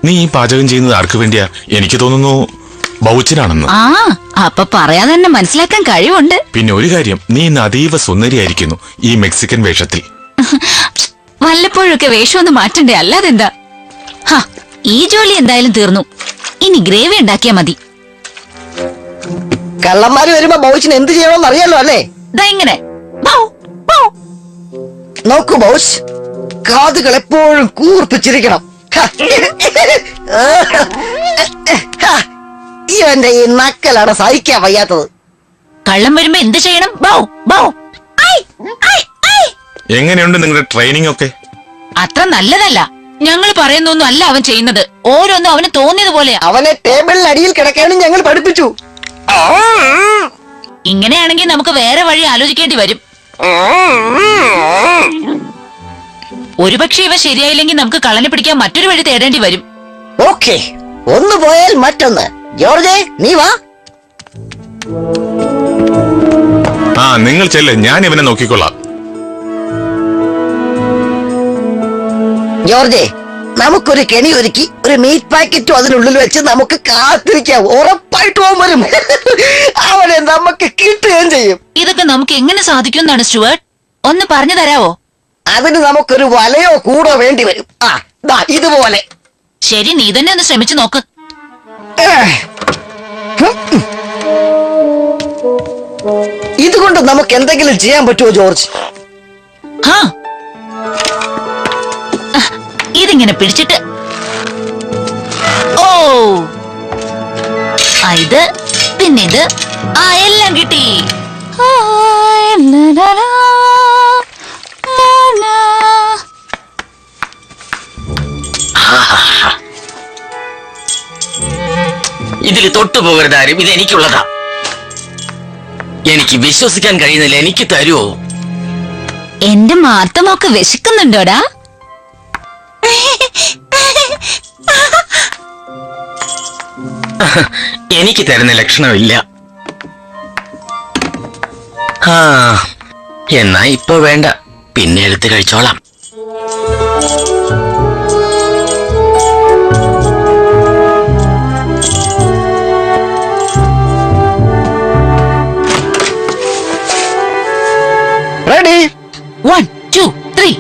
നീ ഈ പാചകം ചെയ്യുന്നത് ആർക്ക് വേണ്ടിയാ? എനിക്ക് തോന്നുന്നു ബൗച്ചിനാണെന്ന്. ആ അപ്പൊ പറയാതെ തന്നെ മനസ്സിലാക്കാൻ കഴിവുണ്ട്. പിന്നെ ഒരു കാര്യം, നീ ഇന്ന് അതീവ സുന്ദരിയായിരിക്കുന്നു ഈ മെക്സിക്കൻ വേഷത്തിൽ. വല്ലപ്പോഴൊക്കെ വേഷം ഒന്ന് മാറ്റണ്ടേ, അല്ലാതെന്താ? ഈ ജോലി എന്തായാലും തീർന്നു. ഇനി ഗ്രേവി ഉണ്ടാക്കിയാ മതി. കള്ളന്മാര് വരുമ്പോ ബൗച്ചിന് എന്ത് ചെയ്യണമെന്ന് അറിയാലോ അല്ലേ? ഇങ്ങനെ നോക്കൂ ബൗച്ച്, കാതുകൾ എപ്പോഴും കൂർപ്പിച്ചിരിക്കണം. ഇവന്റെ ഈ നക്കലാണ് സഹിക്കാൻ വയ്യാത്തത്. കള്ളം വരുമ്പോ എന്ത് ചെയ്യണം? എങ്ങനെയുണ്ട് നിങ്ങളുടെ ട്രെയിനിങ് ഒക്കെ? അത്ര നല്ലതല്ല. ഞങ്ങൾ പറയുന്നൊന്നും അല്ല അവൻ ചെയ്യുന്നത്. ഓരോന്നും അവന് തോന്നിയതുപോലെയാ. അവനെ ടേബിളിന് അടിയിൽ കിടക്കാനും ഞങ്ങൾ പഠിപ്പിച്ചു. ഇങ്ങനെയാണെങ്കിൽ നമുക്ക് വേറെ വഴി ആലോചിക്കേണ്ടി വരും. ഒരുപക്ഷെ ഇവ ശരിയായില്ലെങ്കിൽ നമുക്ക് കള്ളനെ പിടിക്കാൻ മറ്റൊരു വഴി തേടേണ്ടി വരും. ഓക്കെ, ഒന്ന് പോയാൽ മറ്റൊന്ന്. ജോർജേ, നീ വാ. നിങ്ങൾ ചെല്ല്, ഞാൻ ഇവനെ നോക്കിക്കൊള്ളാം. ജോർജേ, നമുക്കൊരു കെണി ഒരുക്കി ഒരു മീറ്റ് പാക്കറ്റും അതിനുള്ളിൽ വെച്ച് നമുക്ക് കാത്തിരിക്കാം. ഉറപ്പായിട്ടും അവൻ വരും. അവനെ നമുക്ക് കിട്ടുകയും ചെയ്യും. ഇതൊക്കെ നമുക്ക് എങ്ങനെ സാധിക്കുമെന്നാണ് സ്റ്റുവർട്ട്? ഒന്ന് പറഞ്ഞു തരാവോ? അതിന് നമുക്കൊരു വലയോ കൂടോ വേണ്ടി വരും. ഇതുപോലെ. ശരി, നീ തന്നെ ഒന്ന് ശ്രമിച്ചു നോക്ക്. ഇതുകൊണ്ട് നമുക്ക് എന്തെങ്കിലും ചെയ്യാൻ പറ്റുമോ ജോർജ്? ഇതിങ്ങനെ പിടിച്ചിട്ട് ഇത് പിന്നെ ഇത് എല്ലാം കിട്ടി. ഇതിൽ തൊട്ടുപോകരുതാരും, ഇത് എനിക്കുള്ളതാ. എനിക്ക് വിശ്വസിക്കാൻ കഴിയുന്നില്ല. എനിക്ക് തരുമോ? എന്റെ മാർത്തമൊക്കെ വിശക്കുന്നുണ്ടോടാ? എനിക്ക് തരുന്ന ലക്ഷണമില്ല. എന്നാ ഇപ്പൊ വേണ്ട, പിന്നെ എടുത്ത് കഴിച്ചോളാം. റെഡി? 1 2 3.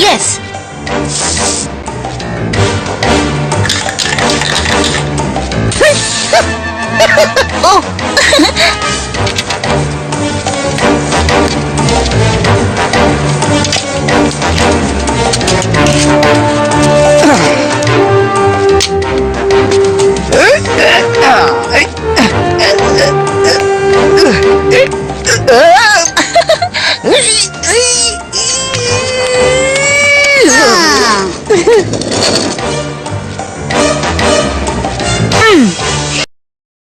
Yes.